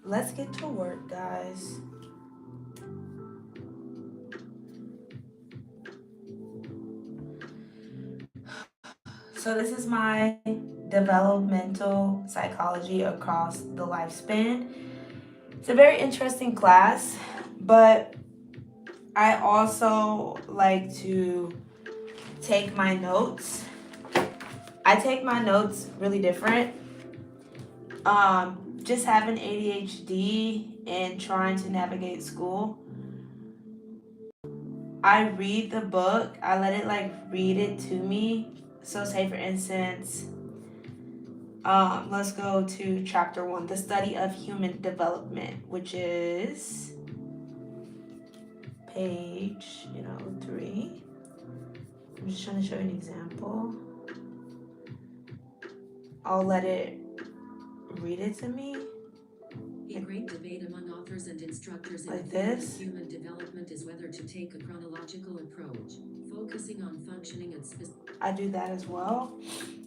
Let's get to work, guys. So this is my developmental psychology across the lifespan. It's a very interesting class, but I also like to take my notes. I take my notes really different. Just having ADHD and trying to navigate school, I read the book. I let it like read it to me. So say for instance, let's go to chapter 1, the study of human development, which is page 3. I'm just trying to show you an example. I'll let it read it to me. A great debate among authors and instructors in Like the field this. of human development is whether to take a chronological approach, focusing on functioning and I do that as well.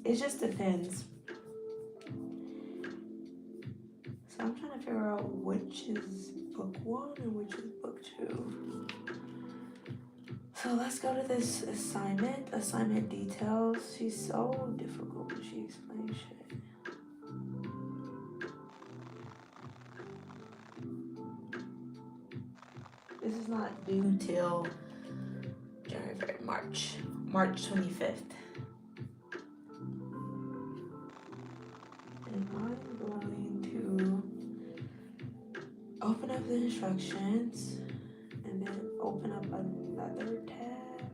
It just depends. So I'm trying to figure out which is book 1 and which is book 2. So let's go to this assignment. Assignment details. She's so difficult when she explains shit. This is not due till January, March 25th. And I'm going to open up the instructions and then open up another tab.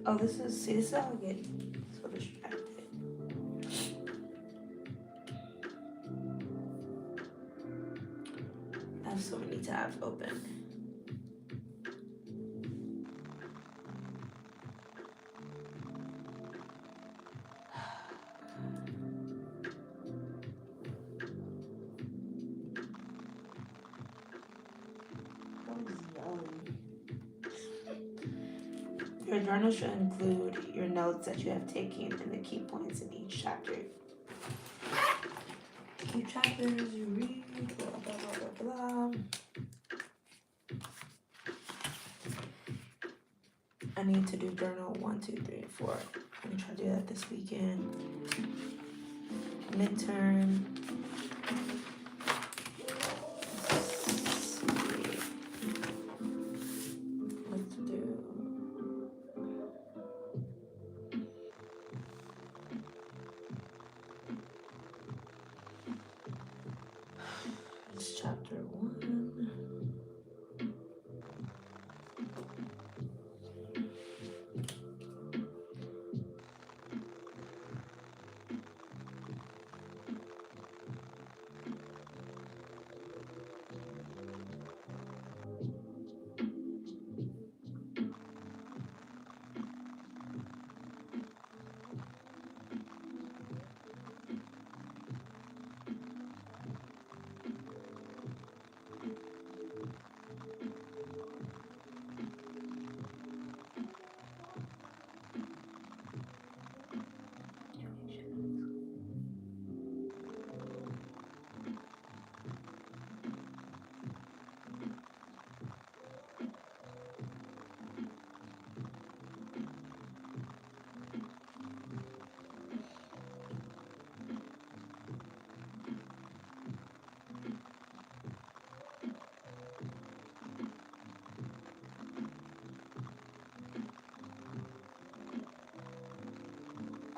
Oh, this is how I get so distracted. I have so many tabs open. Your journal should include your notes that you have taken and the key points in each chapter. Keep chapters you read, blah, blah, blah, blah, blah. I need to do journal 1, 2, 3, and 4. I'm gonna try to do that this weekend. Midterm. Let's do. It's chapter 1.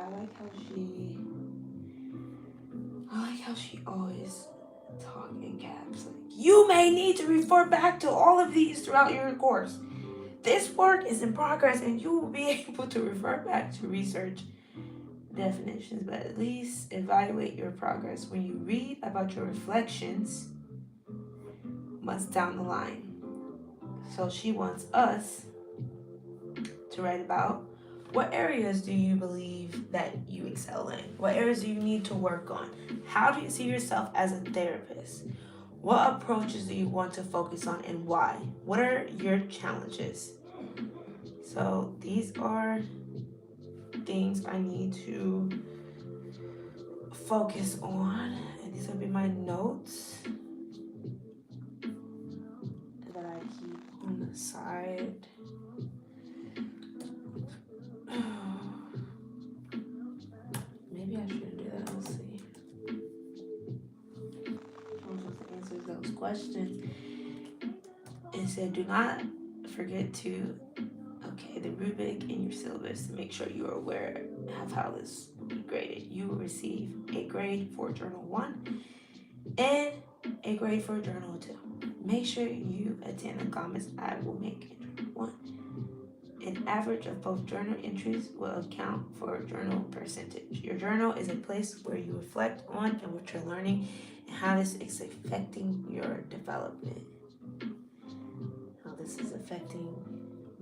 I like how she always talk in caps. Like, you may need to refer back to all of these throughout your course. This work is in progress and you will be able to refer back to research definitions, but at least evaluate your progress when you read about your reflections months down the line. So she wants us to write about what areas do you believe that you excel in? What areas do you need to work on? How do you see yourself as a therapist? What approaches do you want to focus on and why? What are your challenges? So these are things I need to focus on, and these will be my notes that I keep on the side. Maybe I shouldn't do that. Let's see. I'm supposed to answer those questions. It said, do not forget to the rubric in your syllabus to make sure you are aware of how this will be graded. You will receive a grade for Journal 1 and a grade for Journal 2. Make sure you attend the comments I will make in Journal 1. An average of both journal entries will account for journal percentage. Your journal is a place where you reflect on and what you're learning and how this is affecting your development. How this is affecting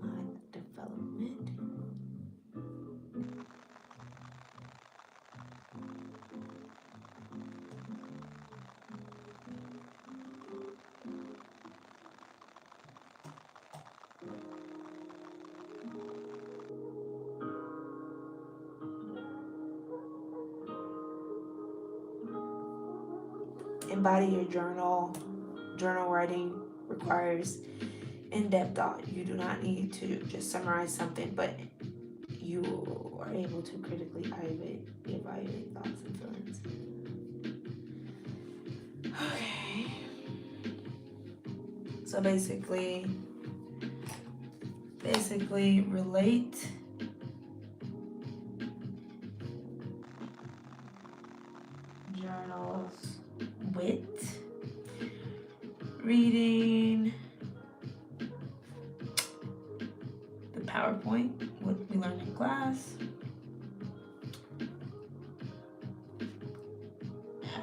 my development. Embody your journal. Journal writing requires in-depth thought. You do not need to just summarize something, but you are able to critically evaluate thoughts and feelings. Okay. So basically relate journals with reading the PowerPoint, what we learned in class,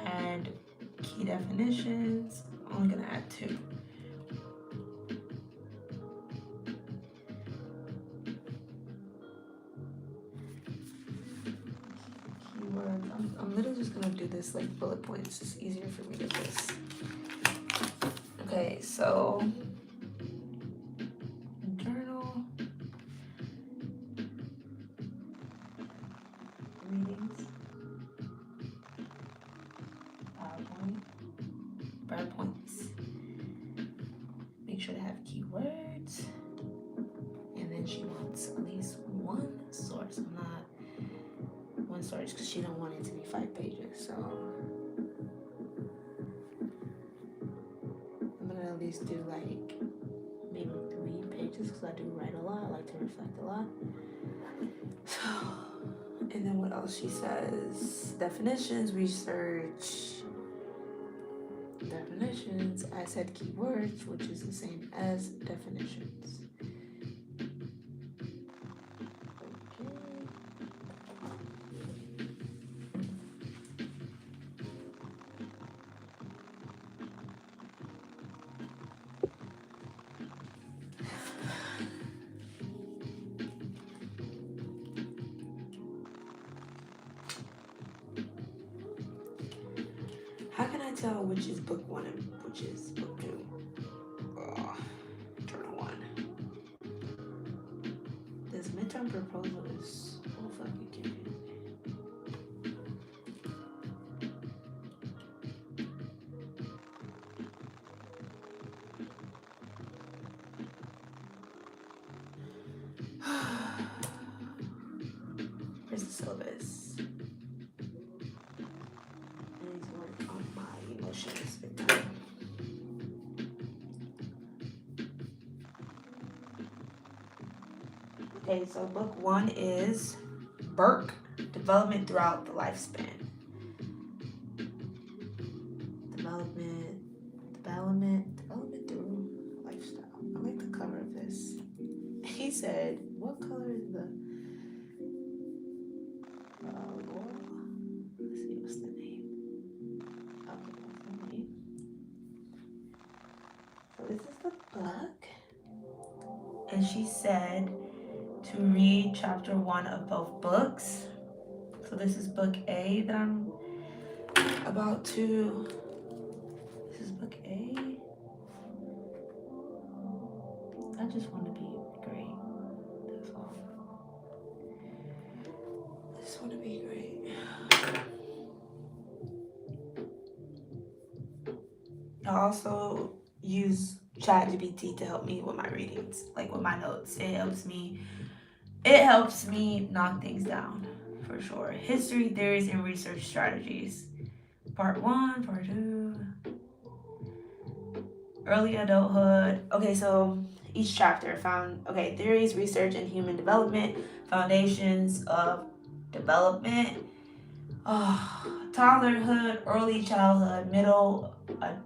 and key definitions. I'm only gonna add 2. Keywords. I'm literally just gonna do this like bullet points. It's easier for me to just. Okay, so journal readings, PowerPoints. Make sure to have keywords, and then she wants at least one source. Not one source because she don't want it to be 5 pages. So I'm gonna at least do like maybe 3 pages because I do write a lot. I like to reflect a lot. So, and then what else she says? Definitions, research. Definitions. I said keywords, which is the same as definitions. How can I tell which is book 1 and which is book 2? Journal 1. This midterm proposal is so fucking confusing. Where's the syllabus? I need to work on my emotions big time. Okay, so book 1 is Burke, Development Throughout the Lifespan. Development through lifestyle. I like the cover of this. He said, what color is the wall? Let's see, what's the name? Okay, what's the name? So this is the book. And she said to read chapter 1 of both books. So this is book A that I'm about to. This is book A. I just want to be great. going to be great. I also use ChatGPT to help me with my readings, like with my notes. It helps me knock things down for sure. History, theories, and research strategies. Part 1, part 2. Early adulthood. Okay, so each chapter found theories, research, and human development, foundations of development, toddlerhood, early childhood, middle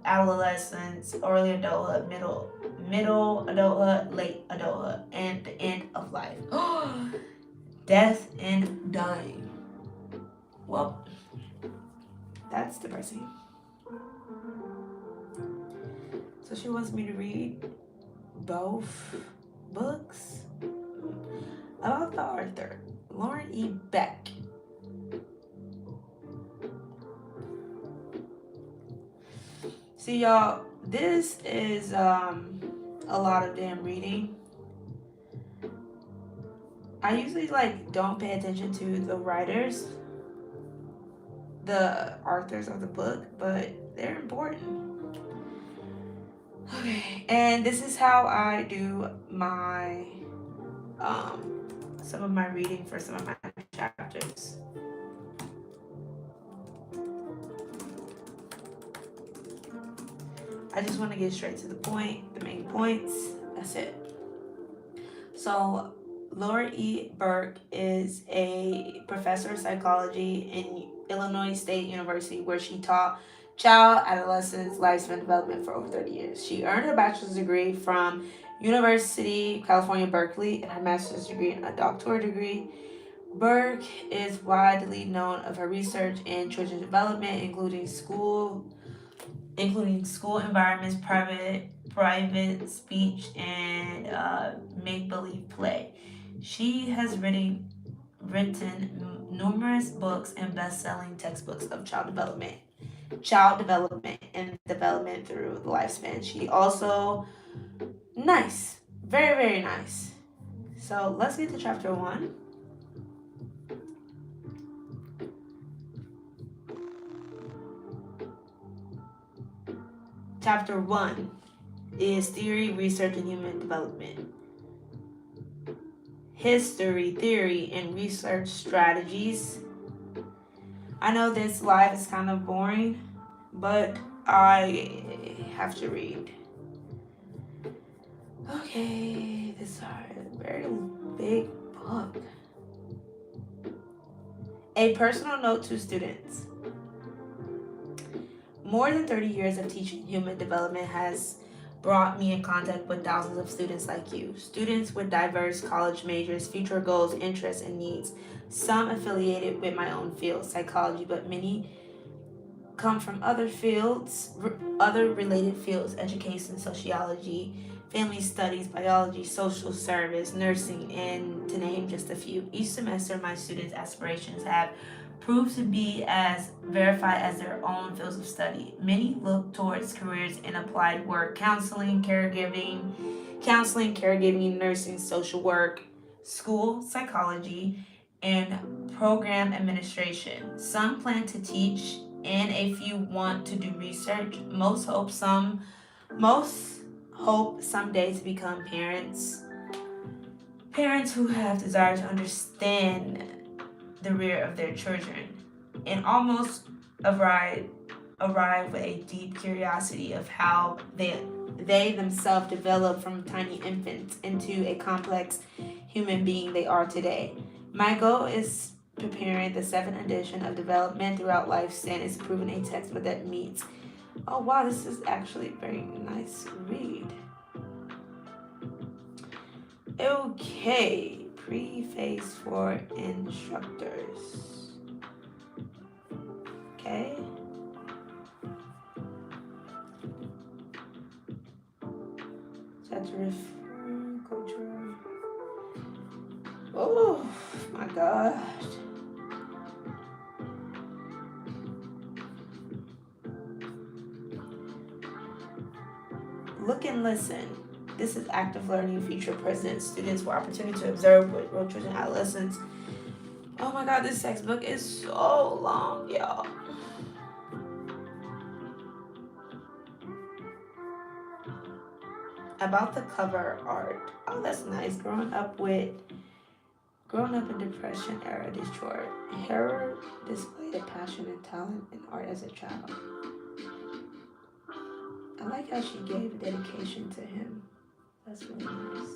adolescence, early adulthood, middle adulthood, late adulthood, and the end of life. Death and dying. Well, that's depressing. So she wants me to read both books about the author, Lauren E. Beck. See, y'all, this is a lot of damn reading. I usually don't pay attention to the writers, the authors of the book, but they're important. Okay, and this is how I do my some of my reading for some of my chapters. I just want to get straight to the point, the main points. That's it. So, Laura E. Burke is a professor of psychology in Illinois State University, where she taught child, adolescents, lifespan development for over 30 years. She earned her bachelor's degree from University of California, Berkeley, and her master's degree and a doctoral degree. Burke is widely known of her research in children's development, including school environments, private speech, and make-believe play. She has written numerous books and best-selling textbooks of child development and development through the lifespan. She also nice, very very nice. So let's get to chapter 1. Chapter 1 is theory, research, and human development. History, theory, and research strategies. I know this live is kind of boring, but I have to read. Okay, this is a very big book. A personal note to students. More than 30 years of teaching human development has brought me in contact with thousands of students like you. Students with diverse college majors, future goals, interests, and needs. Some affiliated with my own field, psychology, but many come from other fields, other related fields, education, sociology, family studies, biology, social service, nursing, and to name just a few. Each semester, my students' aspirations have proved to be as verified as their own fields of study. Many look towards careers in applied work, counseling, caregiving, nursing, social work, school psychology, and program administration. Some plan to teach, and a few want to do research. Most hope someday to become parents. Parents who have desire to understand the rear of their children, and almost arrive with a deep curiosity of how they themselves developed from tiny infants into a complex human being they are today. My goal is preparing the 7th edition of Development Throughout Lifespan is proven a textbook that meets. Oh wow, this is actually a very nice read. Okay, preface for instructors. Okay. Chapter reform, culture. Oh my gosh. Look and listen. This is active learning feature present students for opportunity to observe with real children and adolescents. Oh my god, this textbook is so long, y'all. About the cover art. Oh, that's nice. Growing up in Depression era Detroit, Harrod displayed a passion and talent in art as a child. I like how she gave dedication to him. That's really nice.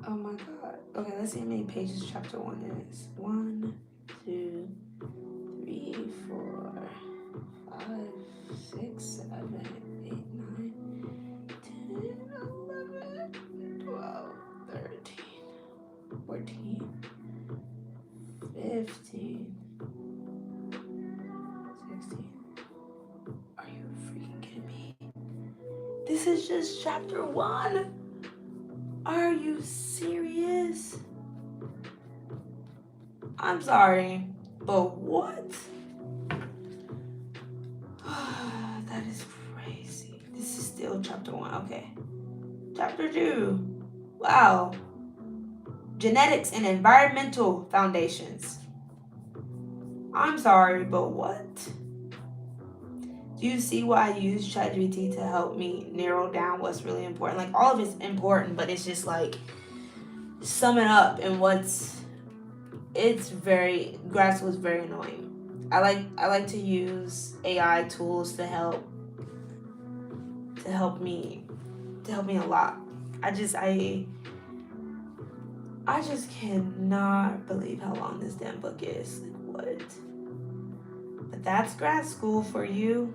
Oh my god. Okay, let's see how many pages chapter 1 is. 1, 2, 3, 4, 5, 6, 7, 8, 9, 10, 11, 12, 13, 14, 15, 16. Are you freaking kidding me? This is just chapter 1. Are you serious? I'm sorry, but what? That is crazy. This is still chapter 1. Okay. Chapter 2. Wow. Genetics and environmental foundations. I'm sorry, but what? Do you see why I use ChatGPT to help me narrow down what's really important? Like, all of it's important, but it's just like sum it up and grad school is very annoying. I like to use AI tools to help me a lot. I just cannot believe how long this damn book is. Like, what? But that's grad school for you.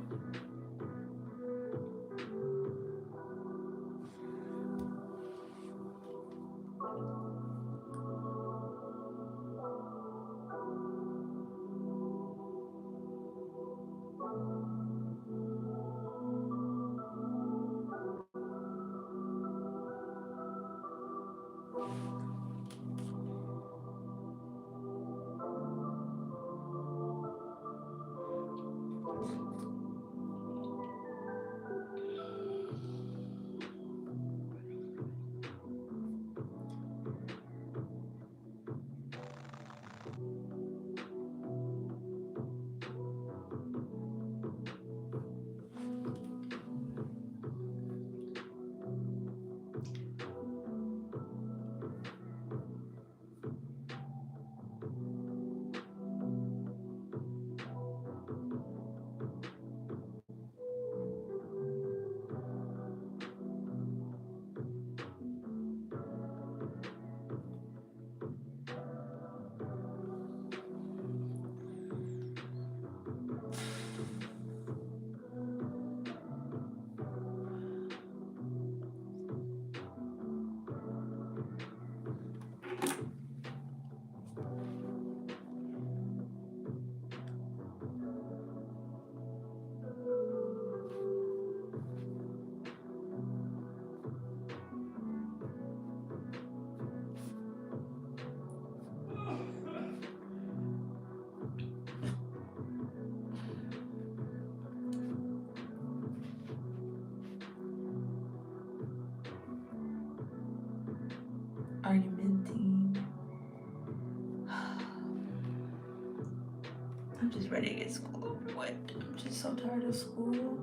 I'm just ready to get school over with. I'm just so tired of school.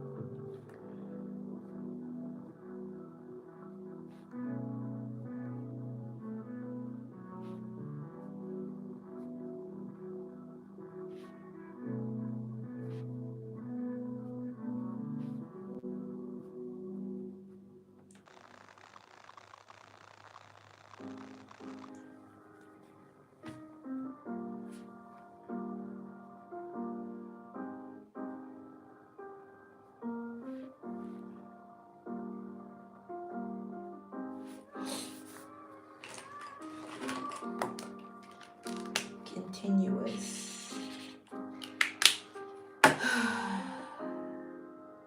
Continuous.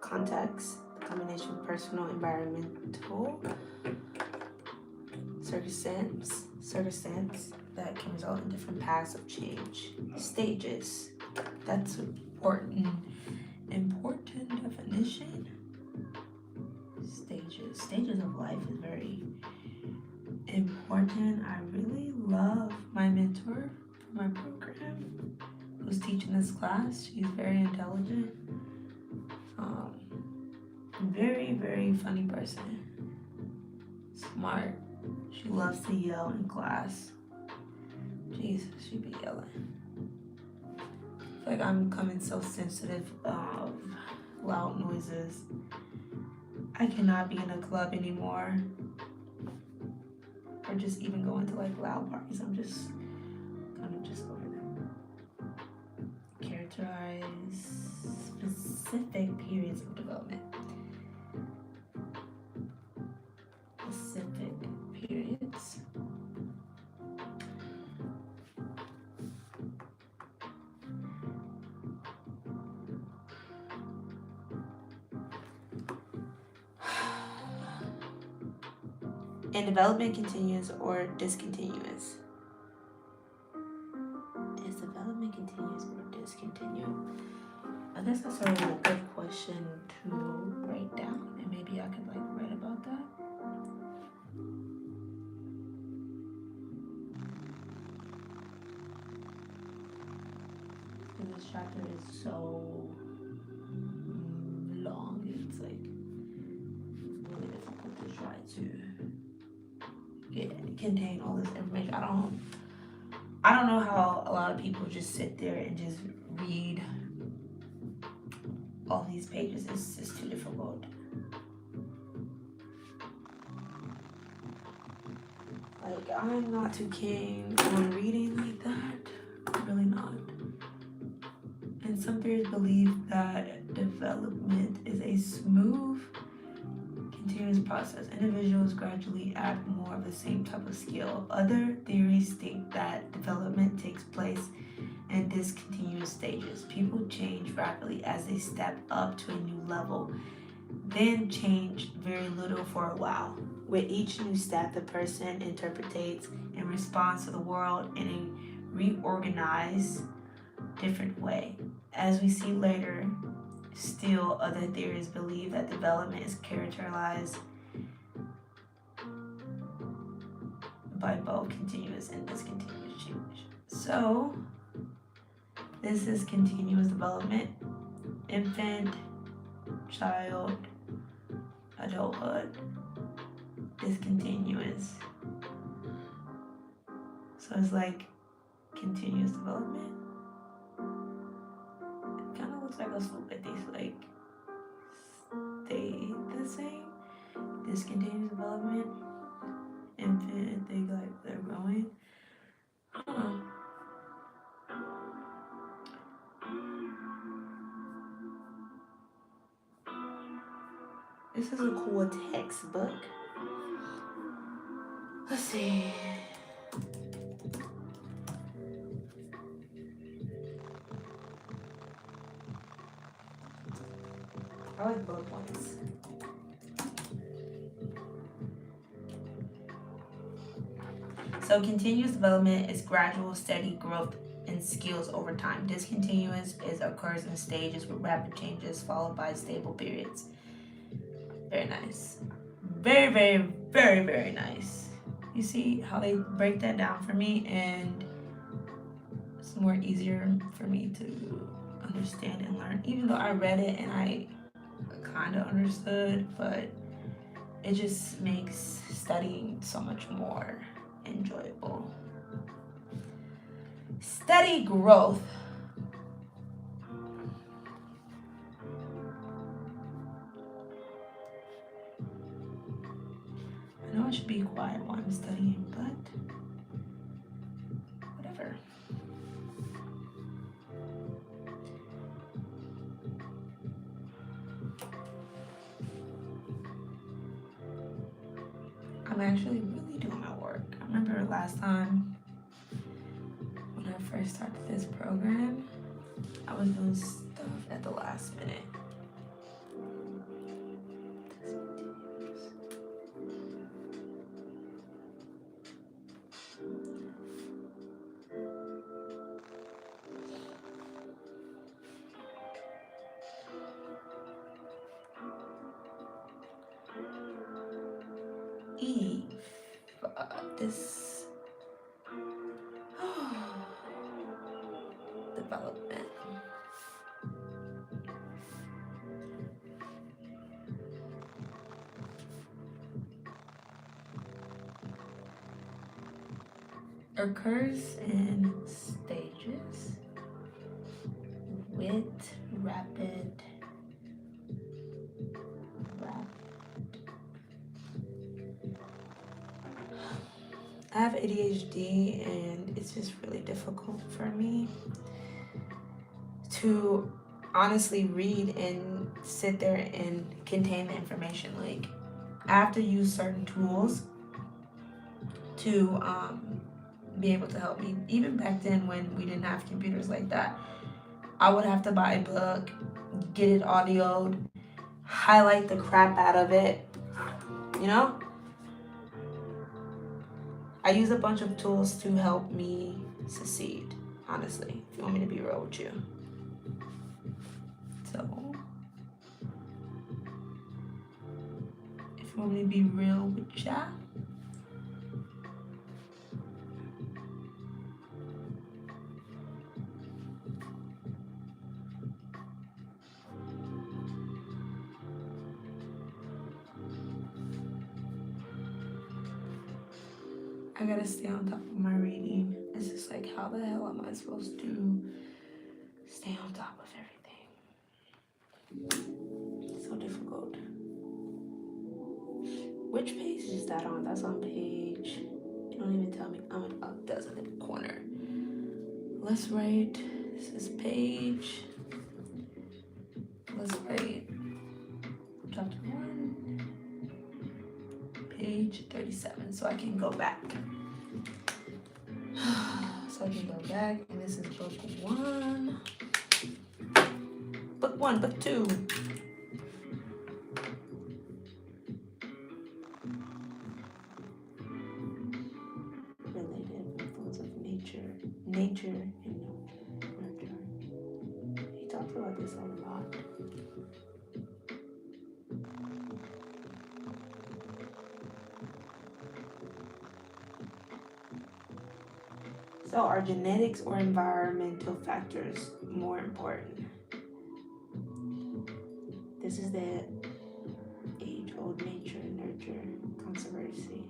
Context, the combination of personal, environmental, circumstance that can result in different paths of change. Stages, that's important definition. Stages of life is very important. I really love my mentor for my program who's teaching this class. She's very intelligent, very, very funny person, smart. She loves to yell in class. Jesus, she be yelling. I feel like I'm becoming so sensitive of loud noises. I cannot be in a club anymore, or just even going to like loud parties. I'm just kind of just over them. Characterize specific periods of development. Specific periods. And development continuous or discontinuous? Is development continuous or discontinuous? I guess that's a really good question to write down, and maybe I could like write about that. This chapter is so long, it's like really difficult to try to contain all this information. I don't know how a lot of people just sit there and just read all these pages. It's just too difficult. Like, I'm not too keen on reading like that. Really not. And some theories believe that development is a smooth, continuous process. Individuals gradually add more of the same type of skill. Other theories think that development takes place in discontinuous stages. People change rapidly as they step up to a new level, then change very little for a while. With each new step, the person interprets and responds to the world in a reorganized, different way. As we see later, still other theories believe that development is characterized by both continuous and discontinuous change. So, this is continuous development, infant, child, adulthood, discontinuous. So it's like continuous development. It kind of looks like a slope, but these like stay the same. Discontinuous development, infant, they like they're growing. I don't know. This is a cool textbook. Let's see. I like bullet points. So continuous development is gradual, steady growth in skills over time. Discontinuous occurs in stages with rapid changes followed by stable periods. Very nice. Very, very, very, very nice. You see how they break that down for me in it's more easier for me to understand and learn. Even though I read it and I kind of understood, but it just makes studying so much more enjoyable. Steady growth. I know I should be quiet while I'm studying, but whatever. I'm actually really doing my work. I remember last time when I first started this program, I was doing stuff at the last minute. Eve, this development. Occurs in stages with rapid. I have ADHD and it's just really difficult for me to honestly read and sit there and contain the information. Like, I have to use certain tools to be able to help me. Even back then when we didn't have computers like that, I would have to buy a book, get it audioed, highlight the crap out of it, you know? I use a bunch of tools to help me succeed, honestly, if you want me to be real with you. So, if you want me to be real with ya, I gotta stay on top of my reading. It's just like, how the hell am I supposed to stay on top of everything? It's so difficult. Which page is that on? That's on page. You don't even tell me. That's in the corner. Let's write. This is page. Let's write chapter 1, page 37. So I can go back. So I can go back, and this is book 1. Book 1, book 2. Related influence of nature and nurture. He talks about this a lot. So are genetics or environmental factors more important? This is the age-old nature, nurture, controversy.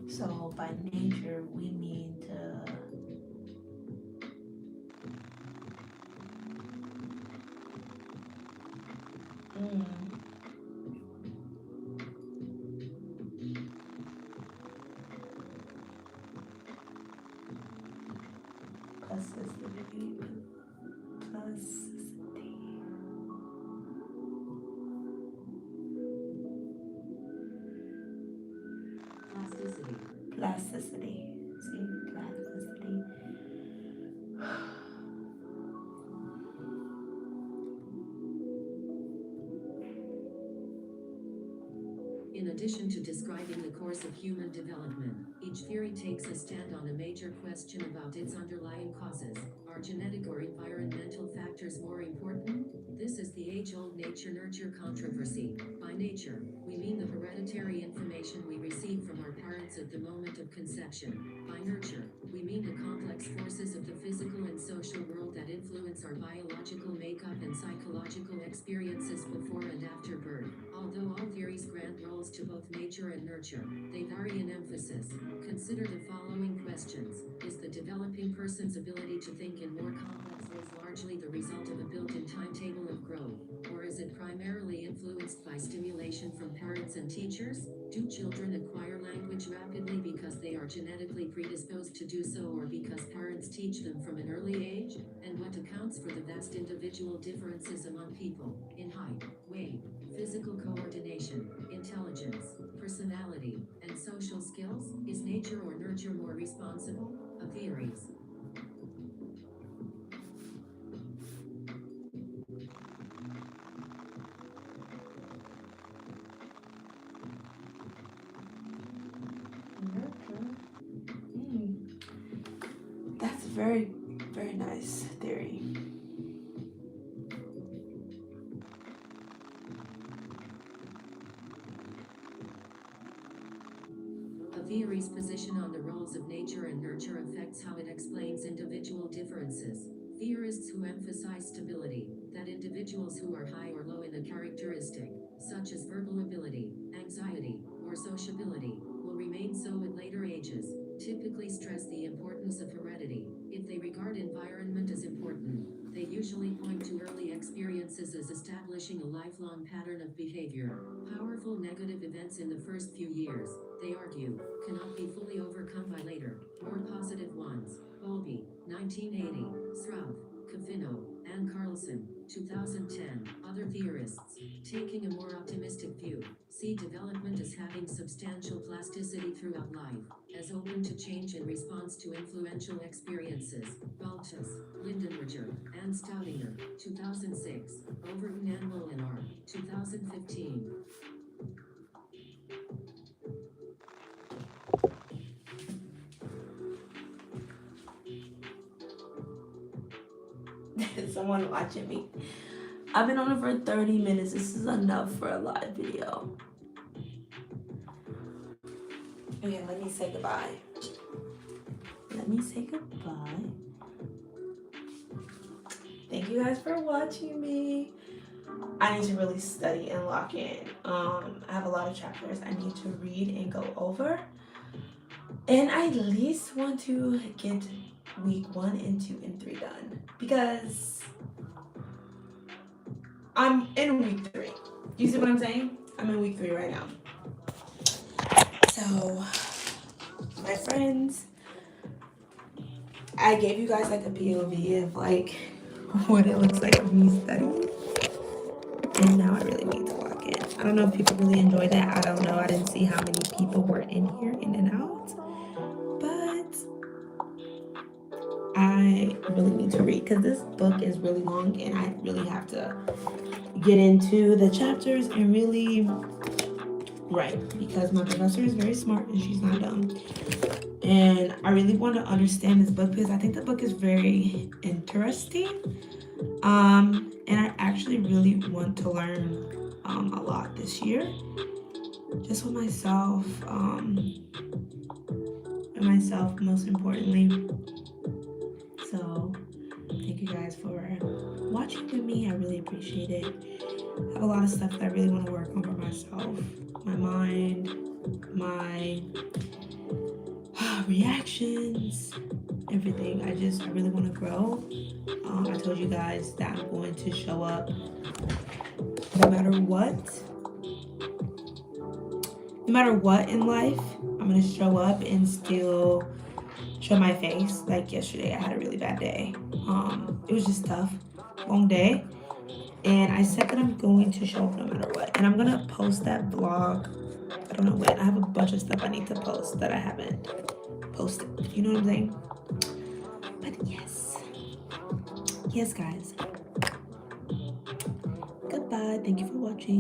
So by nature, we mean to plasticity, plasticity. See, plasticity. In addition to describing the course of human development, each theory takes a stand on a major question about its underlying causes. Are genetic or environmental factors more important? This is the age-old nature-nurture controversy. By nature, we mean the hereditary information we receive from our parents at the moment of conception. By nurture, we mean the complex forces of the physical and social world that influence our biological makeup and psychological experiences before and after birth. Although all theories grant roles to both nature and nurture, they vary in emphasis. Consider the following questions. Is the developing person's ability to think in more complex ways largely the result of a built-in timetable of growth, or is it primarily influenced by stimulation from parents and teachers? Do children acquire language rapidly because they are genetically predisposed to do so, or because parents teach them from an early age? And what accounts for the vast individual differences among people in height, weight, physical coordination, intelligence, personality, and social skills? Is nature or nurture more responsible? Of theories. That's very, very nice theory. A theory's position on the roles of nature and nurture affects how it explains individual differences. Theorists who emphasize stability, that individuals who are high or low in a characteristic, such as verbal ability, anxiety, or sociability, will remain so at later ages, typically stress the importance of heredity. If they regard environment as important, they usually point to early experiences as establishing a lifelong pattern of behavior. Powerful negative events in the first few years, they argue, cannot be fully overcome by later, more positive ones. Bowlby, 1980, Srouth, Covino, and Carlson, 2010. Other theorists, taking a more optimistic view, see development as having substantial plasticity throughout life, as open to change in response to influential experiences. Baltus, Lindenberger, and Staudinger, 2006. Overton and Molinar, 2015. Someone watching me. I've been on it for 30 minutes. This is enough for a live video. Okay, let me say goodbye. Let me say goodbye. Thank you guys for watching me. I need to really study and lock in. I have a lot of chapters I need to read and go over. And I at least want to get week 1 and 2 and 3 done. Because I'm in week 3. You see what I'm saying? I'm in week 3 right now. So, my friends, I gave you guys like a POV of like what it looks like of me studying. And now I really need to lock in. I don't know if people really enjoyed that. I don't know. I didn't see how many people were in here, in and out. But I really need to read because this book is really long and I really have to get into the chapters and really write because my professor is very smart and she's not dumb. And I really want to understand this book because I think the book is very interesting. And I actually really want to learn a lot this year, just with myself, and myself most importantly. So thank you guys for watching with me. I really appreciate it. I have a lot of stuff that I really want to work on for myself, my mind, my reactions, everything. I really want to grow. I told you guys that I'm going to show up no matter what. No matter what in life, I'm going to show up and still show my face. Like yesterday, I had a really bad day. It was just tough, long day. And I said that I'm going to show up no matter what. And I'm going to post that vlog. I don't know when. I have a bunch of stuff I need to post that I haven't posted. You know what I'm saying? But yes. Yes, guys. Goodbye. Thank you for watching.